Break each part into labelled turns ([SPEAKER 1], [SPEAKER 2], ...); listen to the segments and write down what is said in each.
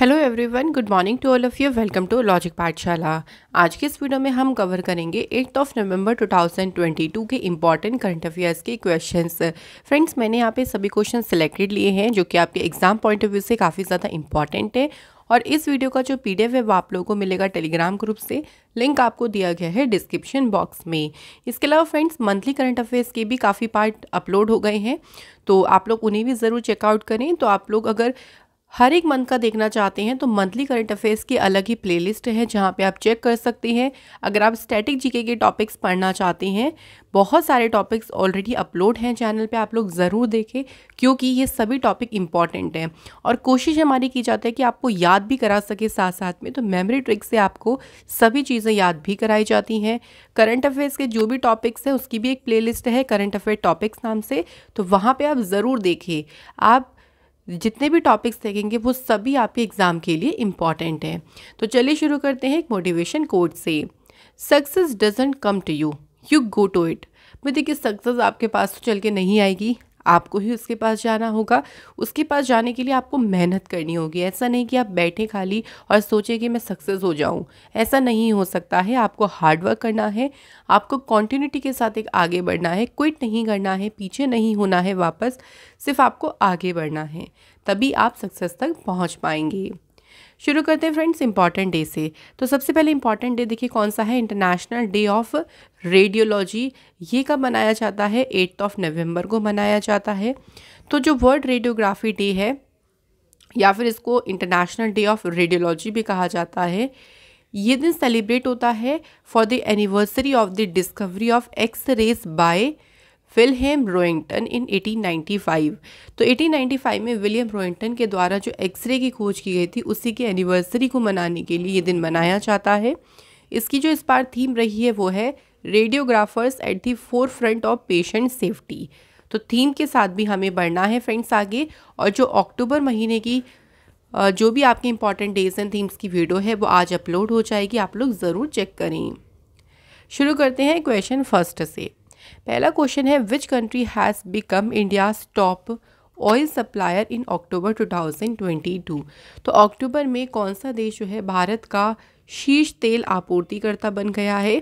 [SPEAKER 1] Hello everyone, good morning to all of you. Welcome to logic Pathshala. आज के इस video में हम कवर करेंगे 8 नवंबर 2022 के इंपॉर्टेंट करंट अफेयर्स के क्वेश्चंस। फ्रेंड्स, मैंने यहाँ पे सभी क्वेश्चन सिलेक्टेड लिए हैं जो कि आपके एग्जाम पॉइंट ऑफ व्यू से काफ़ी ज़्यादा इंपॉर्टेंट है। और इस वीडियो का जो PDF है वो आप लोगों को मिलेगा टेलीग्राम ग्रुप से। लिंक आपको दिया गया है डिस्क्रिप्शन बॉक्स में। इसके अलावा फ्रेंड्स, मंथली करंट अफेयर्स के भी काफ़ी पार्ट अपलोड हो गए हैं, तो आप लोग उन्हें भी ज़रूर चेकआउट करें। तो आप लोग अगर हर एक मंथ का देखना चाहते हैं तो मंथली करंट अफेयर्स की अलग ही प्लेलिस्ट है जहां पे आप चेक कर सकते हैं। अगर आप स्टैटिक जीके के टॉपिक्स पढ़ना चाहते हैं, बहुत सारे टॉपिक्स ऑलरेडी अपलोड हैं चैनल पे, आप लोग ज़रूर देखें क्योंकि ये सभी टॉपिक इंपॉर्टेंट हैं। और कोशिश हमारी की जाती है कि आपको याद भी करा सके साथ साथ में, तो मेमोरी ट्रिक से आपको सभी चीज़ें याद भी कराई जाती हैं। करंट अफेयर्स के जो भी टॉपिक्स हैं उसकी भी एक प्लेलिस्ट है करंट अफेयर टॉपिक्स नाम से, तो वहाँ पर आप ज़रूर देखिए। आप जितने भी टॉपिक्स देखेंगे वो सभी आपके एग्ज़ाम के लिए इम्पॉर्टेंट हैं। तो चलिए शुरू करते हैं एक मोटिवेशन कोट से। Success doesn't come to you, you go to it. मैं देखिए, सक्सेस आपके पास तो चल के नहीं आएगी, आपको ही उसके पास जाना होगा। उसके पास जाने के लिए आपको मेहनत करनी होगी। ऐसा नहीं कि आप बैठे खाली और सोचें कि मैं सक्सेस हो जाऊं, ऐसा नहीं हो सकता है। आपको हार्ड वर्क करना है, आपको कॉन्टिन्यूटी के साथ एक आगे बढ़ना है, क्विट नहीं करना है, पीछे नहीं होना है वापस, सिर्फ आपको आगे बढ़ना है, तभी आप सक्सेस तक पहुंच पाएंगे। शुरू करते हैं फ्रेंड्स इंपॉर्टेंट डे से। तो सबसे पहले इंपॉर्टेंट डे देखिए कौन सा है, इंटरनेशनल डे ऑफ रेडियोलॉजी। ये कब मनाया जाता है? 8 नवंबर को मनाया जाता है। तो जो वर्ल्ड रेडियोग्राफी डे है, या फिर इसको इंटरनेशनल डे ऑफ रेडियोलॉजी भी कहा जाता है, ये दिन सेलिब्रेट होता है for the anniversary of the discovery of X rays by William Roentgen in 1895। तो 1895 में विलियम रोइंगटन के द्वारा जो एक्सरे की खोज की गई थी उसी की एनिवर्सरी को मनाने के लिए ये दिन मनाया जाता है। इसकी जो इस बार थीम रही है वो है radiographers at the four front of patient safety. तो थीम के साथ भी हमें बढ़ना है फ्रेंड्स आगे। और जो अक्टूबर महीने की जो भी आपके इंपॉर्टेंट डेज एंड थीम्स की वीडियो है वो आज अपलोड हो जाएगी, आप लोग ज़रूर चेक करें। शुरू करते हैं क्वेश्चन फर्स्ट से। पहला क्वेश्चन है, which country has become India's top oil supplier in October 2022। तो अक्टूबर में कौन सा देश जो है भारत का शीर्ष तेल आपूर्तिकर्ता बन गया है?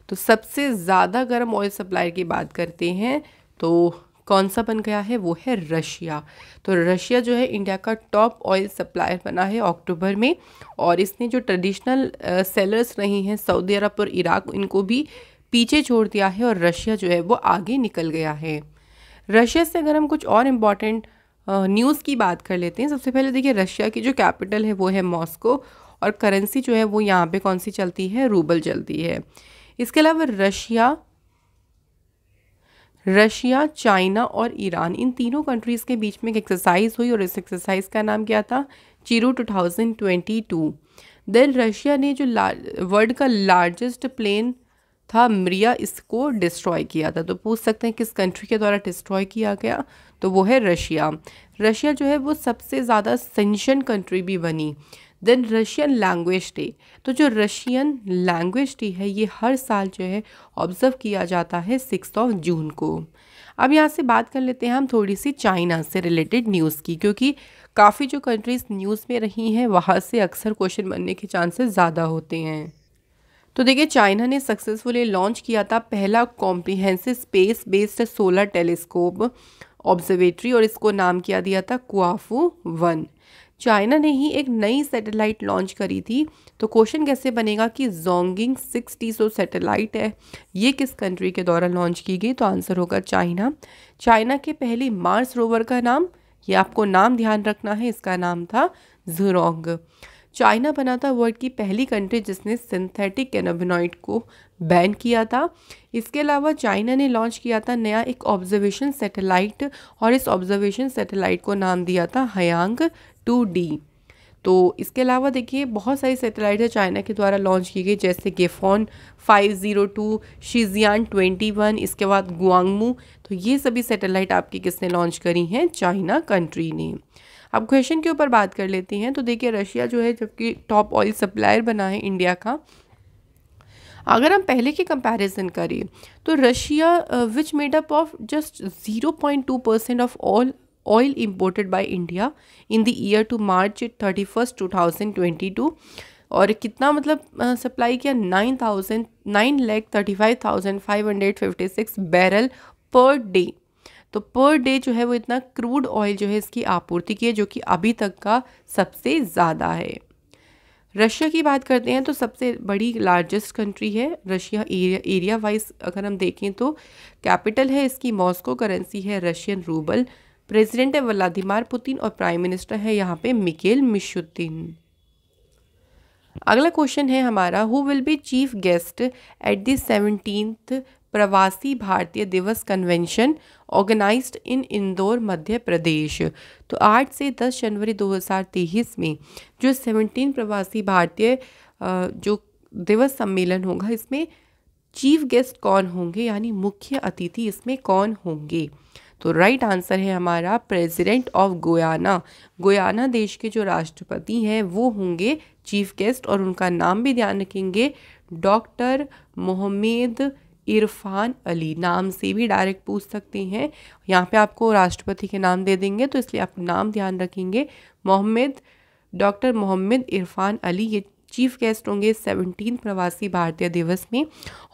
[SPEAKER 1] तो सबसे ज़्यादा गर्म ऑयल सप्लायर की बात करते हैं तो कौन सा बन गया है? वो है रशिया। तो रशिया जो है इंडिया का टॉप ऑयल सप्लायर बना है अक्टूबर में। और इसने जो ट्रेडिशनल सेलर्स रही हैं सऊदी अरब और इराक, इनको भी पीछे छोड़ दिया है और रशिया जो है वो आगे निकल गया है। रशिया से अगर हम कुछ और इम्पॉर्टेंट न्यूज़ की बात कर लेते हैं, सबसे पहले देखिए रशिया की जो कैपिटल है वो है मॉस्को, और करेंसी जो है वो यहाँ पे कौन सी चलती है? रूबल चलती है। इसके अलावा रशिया, चाइना और ईरान, इन तीनों कंट्रीज़ के बीच में एक एक्सरसाइज हुई और इस एक्सरसाइज का नाम क्या था? चिरू 2022। देन रशिया ने जो वर्ल्ड का लार्जेस्ट प्लेन था मरिया, इसको डिस्ट्रॉय किया था। तो पूछ सकते हैं किस कंट्री के द्वारा डिस्ट्रॉय किया गया? तो वो है रशिया। रशिया जो है वो सबसे ज़्यादा सेंशन कंट्री भी बनी। Then Russian language day. तो जो रशियन लैंग्वेज डे है ये हर साल जो है ऑब्जर्व किया जाता है 6 जून को। अब यहाँ से बात कर लेते हैं हम थोड़ी सी चाइना से रिलेटेड न्यूज़ की, क्योंकि काफ़ी जो कंट्रीज़ न्यूज़ में रही हैं वहाँ से अक्सर क्वेश्चन बनने के चांसेस ज़्यादा होते हैं। तो देखिए, चाइना ने सक्सेसफुली लॉन्च किया था पहला comprehensive space based solar telescope observatory, और इसको नाम किया दिया था क्वाफू 1। चाइना ने ही एक नई सैटेलाइट लॉन्च करी थी। तो क्वेश्चन कैसे बनेगा कि जोंगिंग 6T सैटेलाइट है, ये किस कंट्री के द्वारा लॉन्च की गई? तो आंसर होगा चाइना। चाइना के पहले मार्स रोवर का नाम, ये आपको नाम ध्यान रखना है, इसका नाम था ज़ुरोंग। चाइना बना था वर्ल्ड की पहली कंट्री जिसने सिंथेटिक कैनाबिनॉइड को बैन किया था। इसके अलावा चाइना ने लॉन्च किया था नया एक ऑब्जर्वेशन सैटेलाइट, और इस ऑब्जर्वेशन सैटेलाइट को नाम दिया था हयांग 2D। तो इसके अलावा देखिए बहुत सारी सैटेलाइट है चाइना के द्वारा लॉन्च की गई, जैसे गेफॉन 502, शीजियान 21, इसके बाद गुआंगमू। तो ये सभी सैटेलाइट आपकी किसने लॉन्च करी हैं? चाइना कंट्री ने। अब क्वेश्चन के ऊपर बात कर लेते हैं। तो देखिए रशिया जो है जबकि टॉप ऑयल सप्लायर बना है इंडिया का, अगर हम पहले की कंपैरिजन करें तो Russia which made up of just 0.2% of all oil imported by India in the year to March 31 2022, और कितना मतलब सप्लाई किया 9,35,556 बैरल पर डे। तो पर डे जो है वो इतना क्रूड ऑयल जो है इसकी आपूर्ति की है, जो कि अभी तक का सबसे ज़्यादा है। रशिया की बात करते हैं तो सबसे बड़ी लार्जेस्ट कंट्री है रशिया। एरिया वाइज अगर हम देखें तो कैपिटल है इसकी मॉस्को, करेंसी है रशियन रूबल, प्रेसिडेंट है व्लादिमीर पुतिन और प्राइम मिनिस्टर है यहाँ पे मिखेल मिशुतिन। अगला क्वेश्चन है हमारा, who will be chief guest at the 17th प्रवासी भारतीय दिवस कन्वेंशन ऑर्गेनाइज्ड इन इंदौर मध्य प्रदेश। तो 8 से 10 जनवरी 2023 में जो 17 प्रवासी भारतीय जो दिवस सम्मेलन होगा, इसमें चीफ गेस्ट कौन होंगे, यानी मुख्य अतिथि इसमें कौन होंगे। तो राइट आंसर है हमारा प्रेसिडेंट ऑफ गुयाना। गुयाना देश के जो राष्ट्रपति हैं वो होंगे चीफ गेस्ट, और उनका नाम भी ध्यान रखेंगे, डॉक्टर मोहम्मद इरफान अली। नाम से भी डायरेक्ट पूछ सकते हैं, यहाँ पे आपको राष्ट्रपति के नाम दे देंगे तो इसलिए आप नाम ध्यान रखेंगे, डॉक्टर मोहम्मद इरफान अली। ये चीफ गेस्ट होंगे 17 प्रवासी भारतीय दिवस में,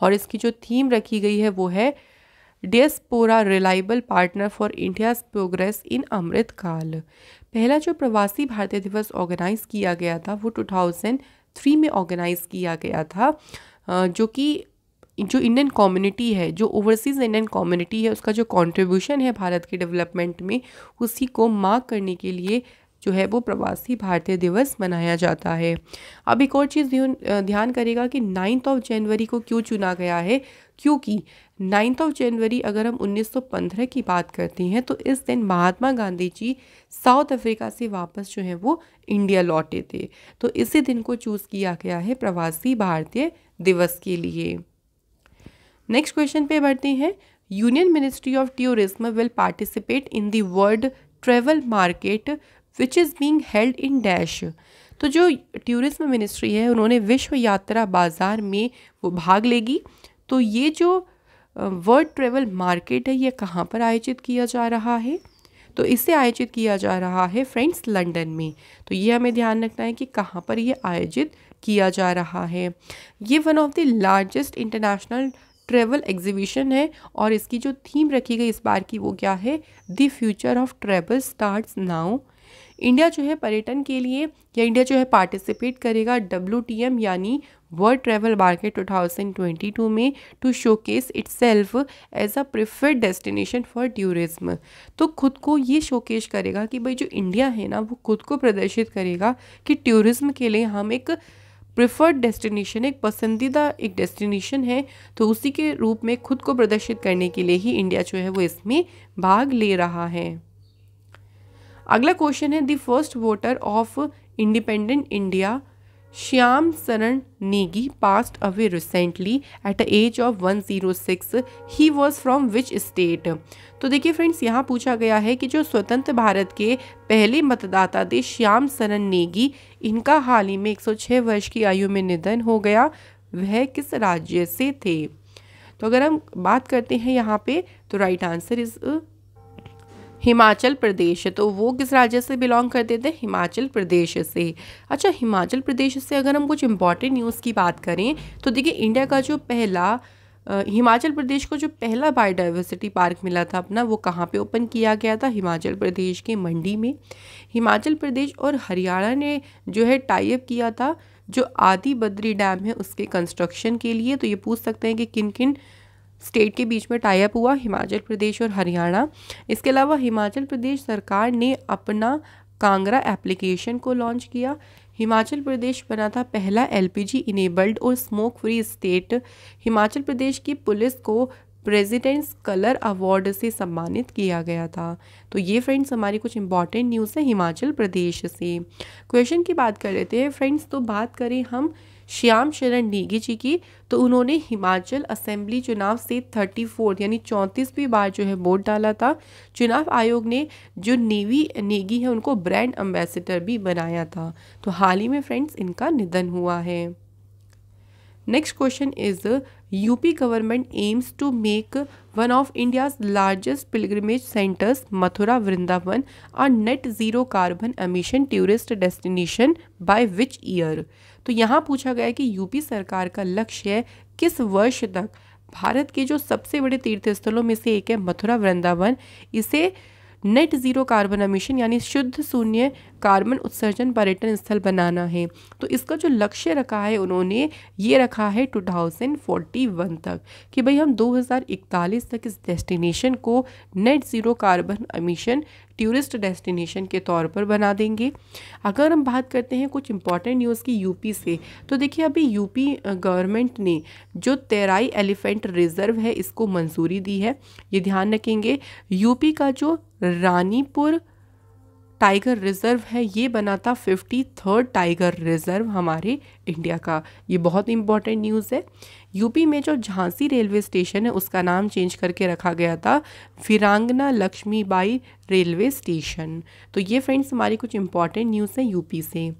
[SPEAKER 1] और इसकी जो थीम रखी गई है वो है diaspora reliable partner for India's progress in Amrit Kaal. पहला जो प्रवासी भारतीय दिवस ऑर्गेनाइज किया गया था वो 2003 में ऑर्गेनाइज किया गया था, जो कि जो इंडियन कम्युनिटी है, जो ओवरसीज़ इंडियन कम्युनिटी है, उसका जो कंट्रीब्यूशन है भारत के डेवलपमेंट में, उसी को मार्क करने के लिए जो है वो प्रवासी भारतीय दिवस मनाया जाता है। अब एक और चीज़ ध्यान करेगा कि 9 जनवरी को क्यों चुना गया है, क्योंकि 9 जनवरी अगर हम 1915 की बात करते हैं तो इस दिन महात्मा गांधी जी साउथ अफ्रीका से वापस जो है वो इंडिया लौटे थे। तो इसी दिन को चूज़ किया गया है प्रवासी भारतीय दिवस के लिए। नेक्स्ट क्वेश्चन पे बढ़ते हैं। Union ministry of tourism will participate in the world travel market which is being held in dash. तो जो टूरिज्म मिनिस्ट्री है उन्होंने विश्व यात्रा बाजार में वो भाग लेगी। तो ये जो वर्ल्ड ट्रेवल मार्केट है ये कहाँ पर आयोजित किया जा रहा है, तो इसे आयोजित किया जा रहा है फ्रेंड्स लंदन में। तो ये हमें ध्यान रखना है कि कहाँ पर ये आयोजित किया जा रहा है। ये one of the largest international travel exhibition है, और इसकी जो थीम रखी गई इस बार की वो क्या है, the future of travel starts now. India जो है पर्यटन के लिए, या इंडिया जो है पार्टिसिपेट करेगा WTM यानी वर्ल्ड ट्रैवल मार्केट 2022 में, to showcase itself as a preferred destination for tourism. तो खुद को ये शोकेस करेगा कि भाई जो इंडिया है ना वो खुद को प्रदर्शित करेगा कि टूरिज्म के लिए हम एक प्रेफर्ड डेस्टिनेशन, एक पसंदीदा एक डेस्टिनेशन है। तो उसी के रूप में खुद को प्रदर्शित करने के लिए ही इंडिया जो है वो इसमें भाग ले रहा है। अगला क्वेश्चन है, the first voter of independent India Shyam Saran Negi passed away recently at the age of 106। He was from which state. तो देखिए फ्रेंड्स, यहाँ पूछा गया है कि जो स्वतंत्र भारत के पहले मतदाता थे श्याम शरण नेगी, इनका हाल ही में 106 वर्ष की आयु में निधन हो गया, वह किस राज्य से थे। तो अगर हम बात करते हैं यहाँ पे, तो right answer is Himachal Pradesh. तो वो किस राज्य से बिलोंग करते थे, हिमाचल प्रदेश से। अच्छा, हिमाचल प्रदेश से अगर हम कुछ इंपॉर्टेंट न्यूज़ की बात करें तो देखिए इंडिया का जो पहला हिमाचल प्रदेश को जो पहला बायोडाइवर्सिटी पार्क मिला था अपना, वो कहाँ पे ओपन किया गया था, हिमाचल प्रदेश के मंडी में। हिमाचल प्रदेश और हरियाणा ने जो है टाई अप किया था जो आदि बद्री डैम है उसके कंस्ट्रक्शन के लिए। तो ये पूछ सकते हैं कि किन किन स्टेट के बीच में टाई अप हुआ, हिमाचल प्रदेश और हरियाणा। इसके अलावा हिमाचल प्रदेश सरकार ने अपना कांगड़ा एप्लीकेशन को लॉन्च किया। हिमाचल प्रदेश बना था पहला LPG इनेबल्ड और smoke free state. Himachal Pradesh की पुलिस को प्रेसिडेंट्स कलर अवार्ड से सम्मानित किया गया था। तो ये फ्रेंड्स हमारी कुछ इंपॉर्टेंट न्यूज़ है हिमाचल प्रदेश से। क्वेश्चन की बात कर लेते हैं फ्रेंड्स। तो बात करें हम श्याम शरण नेगी जी की, तो उन्होंने हिमाचल असेंबली चुनाव से 34 यानी 34वीं बार जो है वोट डाला था। चुनाव आयोग ने जो नेगी है उनको ब्रांड एम्बेसडर भी बनाया था। तो हाल ही में फ्रेंड्स इनका निधन हुआ है। Next question is, UP government aims to make one of India's largest pilgrimage centres Mathura Vrindavan और net zero carbon emission tourist destination by which year. तो यहाँ पूछा गया है कि यूपी सरकार का लक्ष्य है किस वर्ष तक भारत के जो सबसे बड़े तीर्थ स्थलों में से एक है मथुरा वृंदावन, इसे नेट ज़ीरो कार्बन एमिशन यानी शुद्ध शून्य कार्बन उत्सर्जन पर्यटन स्थल बनाना है। तो इसका जो लक्ष्य रखा है उन्होंने ये रखा है 2041 तक कि भाई हम 2041 तक इस डेस्टिनेशन को net zero carbon emission tourist destination के तौर पर बना देंगे। अगर हम बात करते हैं कुछ इंपॉर्टेंट न्यूज़ की यूपी से, तो देखिए अभी यूपी गवर्नमेंट ने जो तेराई एलिफेंट रिजर्व है इसको मंजूरी दी है। ये ध्यान रखेंगे, यूपी का जो रानीपुर टाइगर रिजर्व है ये बना था 53rd टाइगर रिजर्व हमारे इंडिया का। ये बहुत इंपॉर्टेंट न्यूज़ है। यूपी में जो झांसी रेलवे स्टेशन है उसका नाम चेंज करके रखा गया था वीरांगना लक्ष्मीबाई रेलवे स्टेशन। तो ये फ्रेंड्स हमारी कुछ इंपॉर्टेंट न्यूज़ है यूपी से।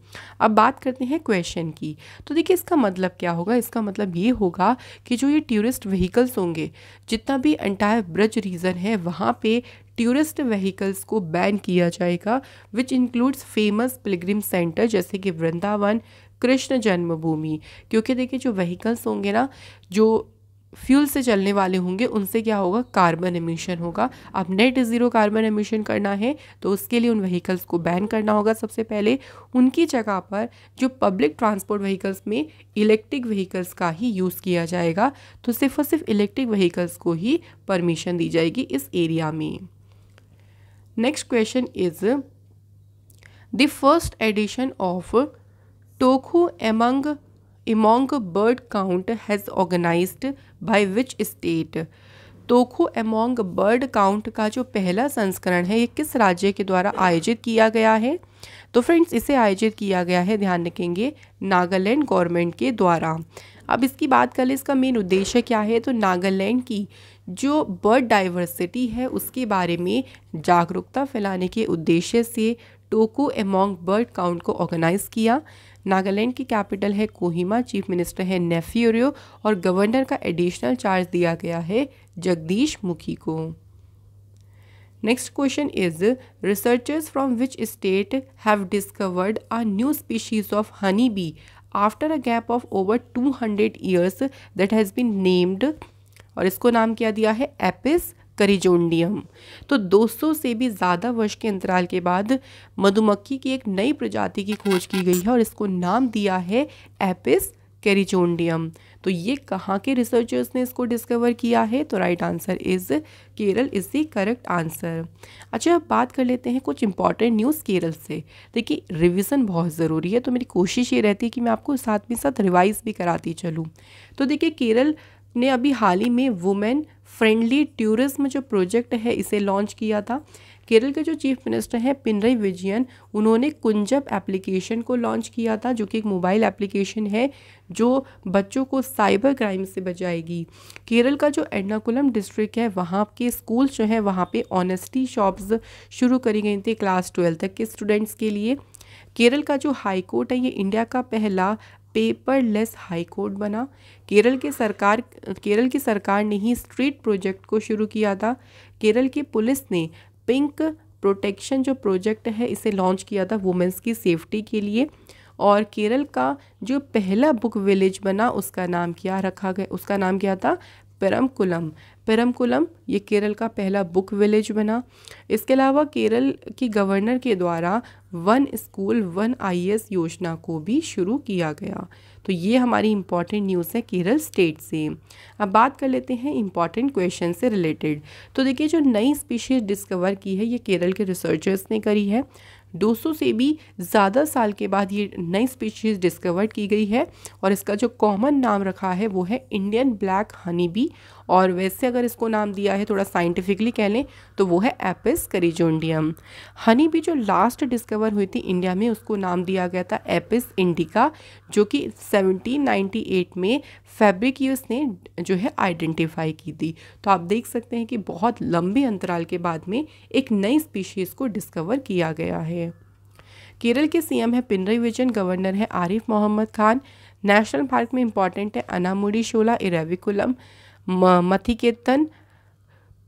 [SPEAKER 1] अब बात करते हैं क्वेश्चन की। तो देखिए इसका मतलब क्या होगा, इसका मतलब ये होगा कि जो ये टूरिस्ट व्हीकल्स होंगे, जितना भी एंटायर ब्रज रीजन है वहाँ पे टूरिस्ट व्हीकल्स को बैन किया जाएगा, which includes famous Pilgrim centre जैसे कि वृंदावन, कृष्ण जन्मभूमि। क्योंकि देखिए जो व्हीकल्स होंगे ना, जो फ्यूल से चलने वाले होंगे, उनसे क्या होगा, कार्बन एमिशन होगा। अब नेट ज़ीरो कार्बन एमिशन करना है तो उसके लिए उन व्हीकल्स को बैन करना होगा सबसे पहले। उनकी जगह पर जो पब्लिक ट्रांसपोर्ट व्हीकल्स में इलेक्ट्रिक व्हीकल्स का ही यूज़ किया जाएगा। तो सिर्फ और सिर्फ इलेक्ट्रिक व्हीकल्स को ही परमिशन दी जाएगी इस एरिया में। Next question is the first edition of Tokhu among bird count has organized by which state? Tokhu Emong bird count का जो पहला संस्करण है ये किस राज्य के द्वारा आयोजित किया गया है? तो फ्रेंड्स इसे आयोजित किया गया है, ध्यान रखेंगे, नागालैंड गवर्नमेंट के द्वारा। अब इसकी बात कर ले, इसका मेन उद्देश्य क्या है? तो नागालैंड की जो बर्ड डाइवर्सिटी है उसके बारे में जागरूकता फैलाने के उद्देश्य से टोकू अमोंग बर्ड काउंट को ऑर्गेनाइज किया। नागालैंड की कैपिटल है कोहिमा, चीफ मिनिस्टर है नेफ्यूरियो और गवर्नर का एडिशनल चार्ज दिया गया है जगदीश मुखी को। Next question is researchers from which state have discovered a new species of honey bee after a gap of over 200 years that has been named, और इसको नाम क्या दिया है, एपिस करिजोंडियम। तो 200 से भी ज़्यादा वर्ष के अंतराल के बाद मधुमक्खी की एक नई प्रजाति की खोज की गई है और इसको नाम दिया है एपिस कैरिजोंडियम। तो ये कहाँ के रिसर्चर्स ने इसको डिस्कवर किया है? तो right answer is Kerala is the correct answer. अच्छा अब बात कर लेते हैं कुछ इंपॉर्टेंट न्यूज़ केरल से। देखिए रिवीजन बहुत ज़रूरी है, तो मेरी कोशिश ये रहती है कि मैं आपको साथ में साथ रिवाइज भी कराती चलूँ। तो देखिए केरल ने अभी हाल ही में वुमेन फ्रेंडली टूरिज्म जो प्रोजेक्ट है इसे लॉन्च किया था। केरल के जो चीफ मिनिस्टर हैं पिनरई विजयन, उन्होंने कुंजब एप्लीकेशन को लॉन्च किया था, जो कि एक मोबाइल एप्लीकेशन है जो बच्चों को साइबर क्राइम से बचाएगी। केरल का जो एर्नाकुलम डिस्ट्रिक्ट है वहाँ के स्कूल जो है वहाँ पे ऑनेस्टी शॉप्स शुरू करी गई थी क्लास 12 तक के स्टूडेंट्स के लिए। केरल का जो हाई कोर्ट है ये इंडिया का पहला पेपरलेस हाई कोर्ट बना। केरल की सरकार ने ही स्ट्रीट प्रोजेक्ट को शुरू किया था। केरल की पुलिस ने पिंक प्रोटेक्शन जो प्रोजेक्ट है इसे लॉन्च किया था वुमेन्स की सेफ्टी के लिए। और केरल का जो पहला बुक विलेज बना उसका नाम क्या था, पेरमकुलम। पेरमकुलम ये केरल का पहला बुक विलेज बना। इसके अलावा केरल की गवर्नर के द्वारा वन स्कूल वन IAS योजना को भी शुरू किया गया। तो ये हमारी इंपॉर्टेंट न्यूज़ है केरल स्टेट से। अब बात कर लेते हैं इंपॉर्टेंट क्वेश्चन से रिलेटेड। तो देखिए जो नई स्पीशीज डिस्कवर की है ये केरल के रिसर्चर्स ने करी है। 200 से भी ज़्यादा साल के बाद ये नई स्पीशीज़ डिस्कवर की गई है और इसका जो कॉमन नाम रखा है वो है इंडियन ब्लैक हनी बी, और वैसे अगर इसको नाम दिया है थोड़ा साइंटिफिकली कह लें तो वो है एपिस करिजोंडियम। हनी बी जो लास्ट डिस्कवर हुई थी इंडिया में उसको नाम दिया गया था एपिस इंडिका, जो कि 1798 में फैब्रिकियस ने जो है आइडेंटिफाई की थी। तो आप देख सकते हैं कि बहुत लंबे अंतराल के बाद में एक नई स्पीशीज़ को डिस्कवर किया गया है। केरल के CM है पिनरई विजयन, गवर्नर है आरिफ मोहम्मद खान, नेशनल पार्क में इंपॉर्टेंट है अनामुडी शोला, इरेविकुलम, मथिकेतन,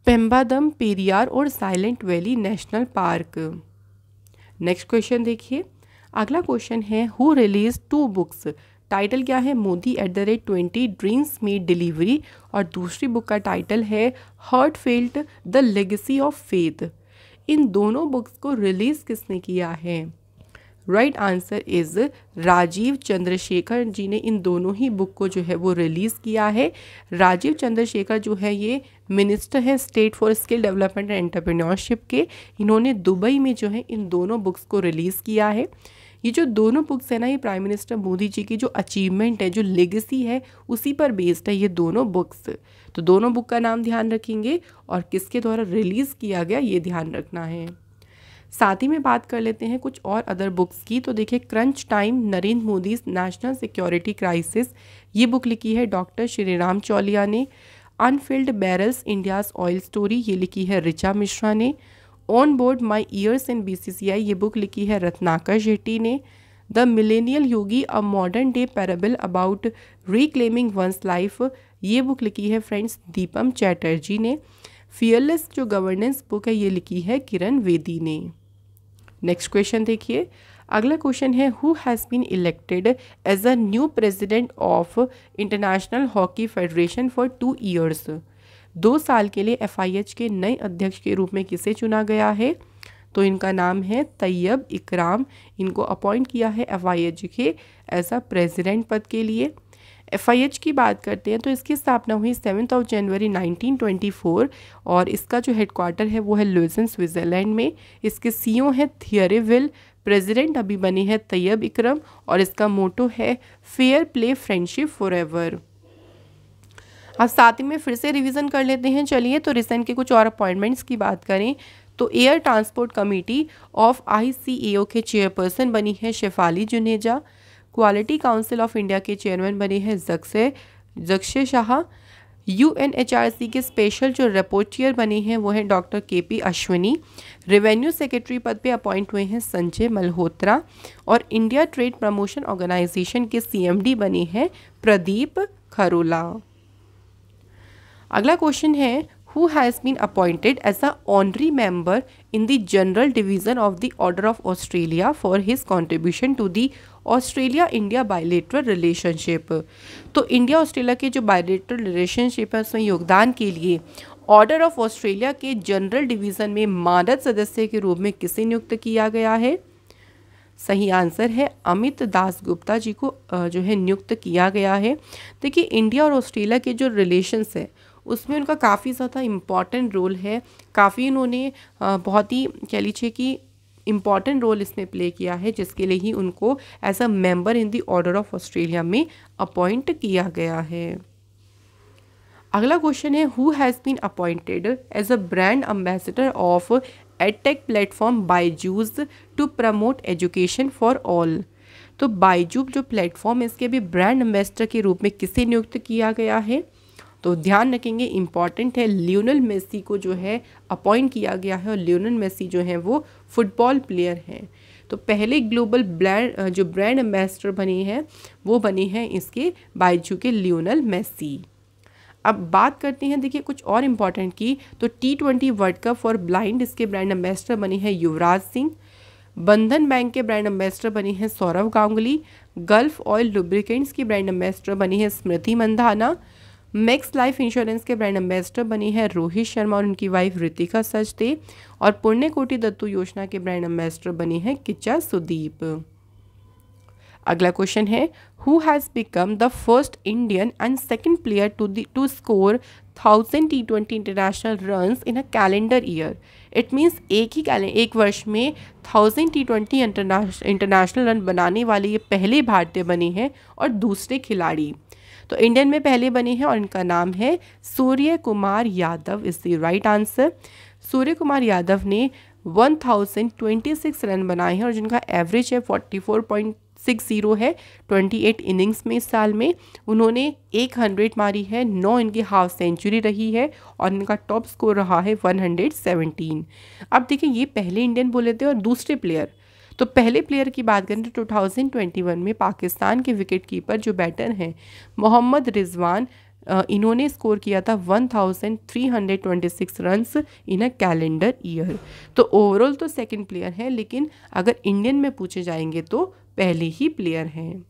[SPEAKER 1] पेम्बादम, पेरियार और silent valley national park. Next question देखिए, अगला क्वेश्चन है हु रिलीज 2 बुक्स। टाइटल क्या है, मोदी@20 ड्रीम्स मेड डिलीवरी, और दूसरी बुक का टाइटल है heartfelt the legacy of faith. इन दोनों बुक्स को रिलीज किसने किया है? Right answer is Rajeev Chandrasekhar ji ने इन दोनों ही बुक को जो है वो रिलीज़ किया है। राजीव चंद्रशेखर जो है ये मिनिस्टर है state for skill development and entrepreneurship के। इन्होंने दुबई में जो है इन दोनों बुक्स को रिलीज़ किया है। ये जो दोनों बुक्स है ना, ये प्राइम मिनिस्टर मोदी जी की जो अचीवमेंट है, जो लेगेसी है, उसी पर बेस्ड है ये दोनों बुक्स। तो दोनों बुक का नाम ध्यान रखेंगे और किसके द्वारा रिलीज़ किया गया ये ध्यान रखना है। साथ ही में बात कर लेते हैं कुछ और अदर बुक्स की। तो देखिए, crunch time Narendra Modi national security crisis, ये बुक लिखी है डॉक्टर श्रीराम चौलिया ने। Anfield barrels India's oil story, ये लिखी है ऋचा मिश्रा ने। On board my years in BCCI, ये बुक लिखी है रत्नाकर शेट्टी ने। The millennial Yogi a modern day parable about reclaiming one's life, ये बुक लिखी है फ्रेंड्स दीपम चैटर्जी ने। फियरलेस जो गवर्नेंस बुक है ये लिखी है किरण वेदी ने। नेक्स्ट क्वेश्चन देखिए, अगला क्वेश्चन है who has been elected as a new president of international hockey federation for 2 years। 2 साल के लिए FIH के नए अध्यक्ष के रूप में किसे चुना गया है? तो इनका नाम है तैयब इकराम। इनको अपॉइंट किया है FIH के एज अ प्रेसिडेंट पद के लिए। FIH की बात करते हैं तो इसकी स्थापना हुई 7 जनवरी 1924 और इसका जो हेडक्वार्टर है वो है लुइसन स्विट्ज़रलैंड में। इसके CEO हैं थियरी विल। प्रेसिडेंट अभी बने हैं तैयब इकरम और इसका मोटो है फेयर प्ले फ्रेंडशिप फॉरएवर। अब साथ ही में फिर से रिवीजन कर लेते हैं। चलिए, तो रिसेंट के कुछ और अपॉइंटमेंट्स की बात करें तो air transport committee of ICAO के चेयरपर्सन बनी है Shefali Juneja. Quality council of India के चेयरमैन बने हैं जक्शे शाह। UNHRC के स्पेशल जो रिपोर्टियर बने हैं वो हैं doctor KP Ashwini. Revenue secretary पद पे अपॉइंट हुए हैं संजय मल्होत्रा और इंडिया ट्रेड प्रमोशन ऑर्गेनाइजेशन के CMD बने हैं प्रदीप खरोला। अगला क्वेश्चन है who has been appointed as a honorary member in the general division of the Order of Australia for his contribution to the Australia-India bilateral relationship। तो India Australia के जो bilateral relationship है उसमें योगदान के लिए ऑर्डर ऑफ ऑस्ट्रेलिया के general division में मानद सदस्य के रूप में किसे नियुक्त किया गया है? सही आंसर है अमित दास गुप्ता जी को जो है नियुक्त किया गया है। देखिए, इंडिया और ऑस्ट्रेलिया के जो रिलेशंस है उसमें उनका काफ़ी ज़्यादा इम्पॉर्टेंट रोल है। काफ़ी उन्होंने बहुत ही कह लीजिए कि इम्पॉर्टेंट रोल इसमें प्ले किया है, जिसके लिए ही उनको as a member in the order of Australia में अपॉइंट किया गया है। अगला क्वेश्चन है who has been appointed as a brand ambassador of edtech platform Byju's to promote education for all. तो बायजूस जो प्लेटफॉर्म है इसके भी ब्रांड एम्बेसडर के रूप में किसे नियुक्त किया गया है? तो ध्यान रखेंगे, इम्पॉर्टेंट है, लियोनेल मेसी को जो है अपॉइंट किया गया है और लियोनेल मेसी जो है वो फुटबॉल प्लेयर हैं। तो पहले ग्लोबल ब्रांड एम्बेसडर बने हैं वो बने हैं इसके बायजू के लियोनेल मेसी। अब बात करते हैं देखिए कुछ और इम्पॉर्टेंट की। तो T20 world cup for blind इसके ब्रांड एम्बेसडर बने हैं युवराज सिंह। बंधन बैंक के ब्रांड एम्बेसडर बने हैं Sourav Ganguly. Gulf oil lubricants की ब्रांड एम्बेसडर बनी है Smriti Mandhana. Max Life Insurance के ब्रांड एम्बेसडर बनी है रोहित शर्मा और उनकी वाइफ ऋतिका सचदे। और पुण्य कोटि दत्तू योजना के ब्रांड एम्बेसडर बनी है किच्चा सुदीप। अगला क्वेश्चन है who has become the first Indian and second player to score 1000 T20 international runs in a calendar year. It means एक वर्ष में 1000 T20 इंटरनेशनल रन बनाने वाले ये पहले भारतीय बने हैं और दूसरे खिलाड़ी तो इंडियन में पहले बने हैं और इनका नाम है Surya Kumar Yadav is the right answer. Surya Kumar Yadav ने 1026 रन बनाए हैं और जिनका एवरेज है 44.60 है 28 इनिंग्स में। इस साल में उन्होंने 100 मारी है, 9 इनकी हाफ सेंचुरी रही है और इनका टॉप स्कोर रहा है 117। अब देखिए ये पहले इंडियन बोले थे और दूसरे प्लेयर तो पहले प्लेयर की बात करें तो 2021 में पाकिस्तान के विकेट कीपर जो बैटर हैं मोहम्मद रिजवान, इन्होंने स्कोर किया था 1326 runs in a calendar year. तो ओवरऑल तो सेकंड प्लेयर हैं, लेकिन अगर इंडियन में पूछे जाएंगे तो पहले ही प्लेयर हैं।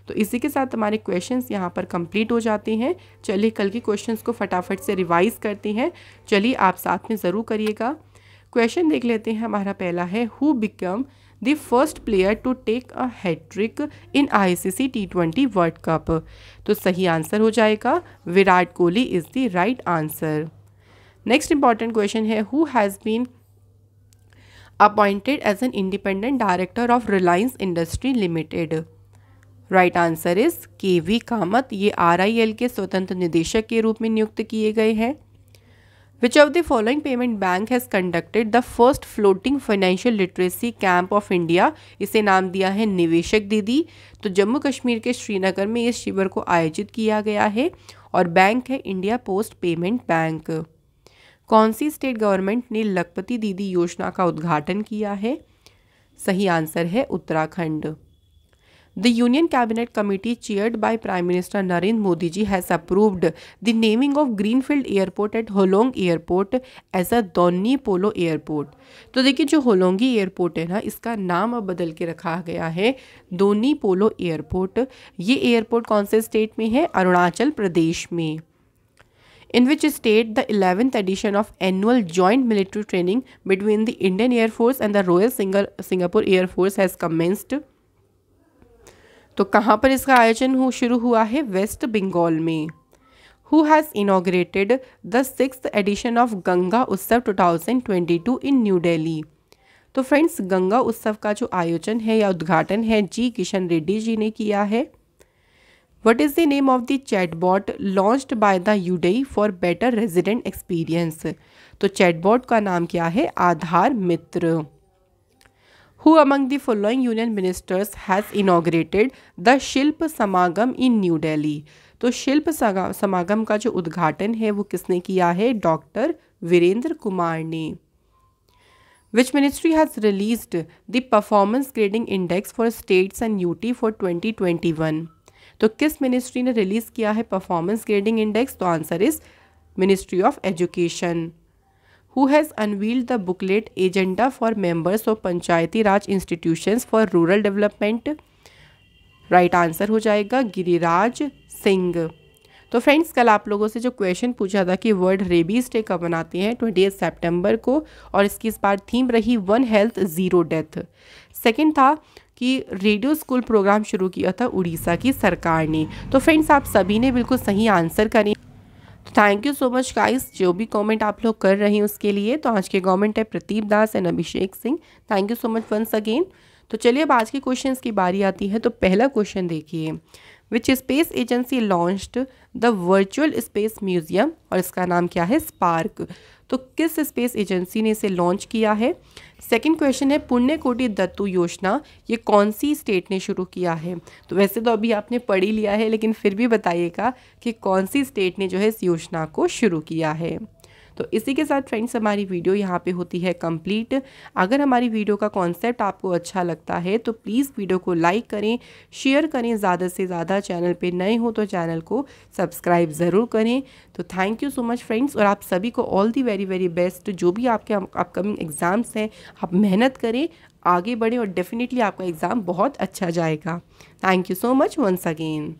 [SPEAKER 1] तो इसी के साथ हमारे क्वेश्चंस यहाँ पर कंप्लीट हो जाते हैं। चलिए कल के क्वेश्चंस को फटाफट से रिवाइज करते हैं। चलिए आप साथ में ज़रूर करिएगा। क्वेश्चन देख लेते हैं। हमारा पहला है, who become the first player to take a hattrick in ICC T20 world cup. तो सही आंसर हो जाएगा Virat Kohli is the right answer. Next important question है, who has been appointed as an independent director of Reliance industry limited. Right answer is KV Kamath. ये RIL के स्वतंत्र निदेशक के रूप में नियुक्त किए गए हैं। Which of the following payment bank has conducted the first floating financial literacy camp of India. इसे नाम दिया है निवेशक दीदी। तो जम्मू कश्मीर के श्रीनगर में इस शिविर को आयोजित किया गया है और बैंक है इंडिया पोस्ट पेमेंट बैंक। कौन सी स्टेट गवर्नमेंट ने लखपति दीदी योजना का उद्घाटन किया है? सही आंसर है Uttarakhand. The Union Cabinet Committee chaired by Prime Minister Narendra Modi ji has approved the naming of Greenfield Airport at Holong Airport as a Donni Polo Airport। तो देखिए जो होलोंगी एयरपोर्ट है ना, इसका नाम अब बदल के रखा गया है दोनी पोलो एयरपोर्ट। ये एयरपोर्ट कौन से स्टेट में है? अरुणाचल प्रदेश में। In which state the 11th edition of annual joint military training between the Indian Air Force and the Royal Singapore Air Force has commenced। तो कहाँ पर इसका आयोजन शुरू हुआ है? वेस्ट बंगाल में। Who has inaugurated the 6th edition of Ganga Utsav 2022 in new Delhi. तो फ्रेंड्स गंगा उत्सव का जो आयोजन है या उद्घाटन है जी किशन रेड्डी जी ने किया है। What is the name of the chatbot launched by the UDAI for better resident experience. तो चैटबॉट का नाम क्या है? आधार मित्र। Who among the following union ministers has inaugurated the शिल्प समागम in New Delhi। तो शिल्प समागम का जो उद्घाटन है वो किसने किया है? डॉक्टर वीरेंद्र कुमार ने। Which ministry has released the performance grading index for states and UT for 2021। तो किस मिनिस्ट्री ने रिलीज किया है परफॉर्मेंस ग्रेडिंग इंडेक्स? तो answer is ministry of education. Who has unveiled the booklet agenda for members of Panchayati Raj institutions for rural development। Right answer हो जाएगा गिरिराज सिंह। तो friends कल आप लोगों से जो क्वेश्चन पूछा था कि वर्ल्ड रेबीज डे कब मनाते हैं? 28 सितंबर को, और इसकी इस बार थीम रही 1 हेल्थ 0 डेथ। सेकंड था कि रेडियो स्कूल प्रोग्राम शुरू किया था उड़ीसा की सरकार ने। तो फ्रेंड्स आप सभी ने बिल्कुल सही आंसर करें। Thank you so much guys, जो भी कमेंट आप लोग कर रहे हैं उसके लिए। तो आज के कमेंट है Pradeep Das and Abhishek Singh. Thank you so much once again. तो चलिए अब आज के क्वेश्चंस की बारी आती है। तो पहला क्वेश्चन देखिए, which space agency launched the virtual space museum. और इसका नाम क्या है? स्पार्क। तो किस स्पेस एजेंसी ने इसे लॉन्च किया है? सेकंड क्वेश्चन है, पुण्य कोटि दत्तू योजना ये कौन सी स्टेट ने शुरू किया है? तो वैसे तो अभी आपने पढ़ ही लिया है, लेकिन फिर भी बताइएगा कि कौन सी स्टेट ने जो है इस योजना को शुरू किया है। तो इसी के साथ फ्रेंड्स हमारी वीडियो यहाँ पे होती है कंप्लीट। अगर हमारी वीडियो का कॉन्सेप्ट आपको अच्छा लगता है तो प्लीज़ वीडियो को लाइक करें, शेयर करें ज़्यादा से ज़्यादा। चैनल पे नए हो तो चैनल को सब्सक्राइब ज़रूर करें। तो thank you so much friends, और आप सभी को all the very very best. जो भी आपके अपकमिंग एग्ज़ाम्स हैं आप मेहनत करें, आगे बढ़ें और डेफिनेटली आपका एग्ज़ाम बहुत अच्छा जाएगा। Thank you so much once again.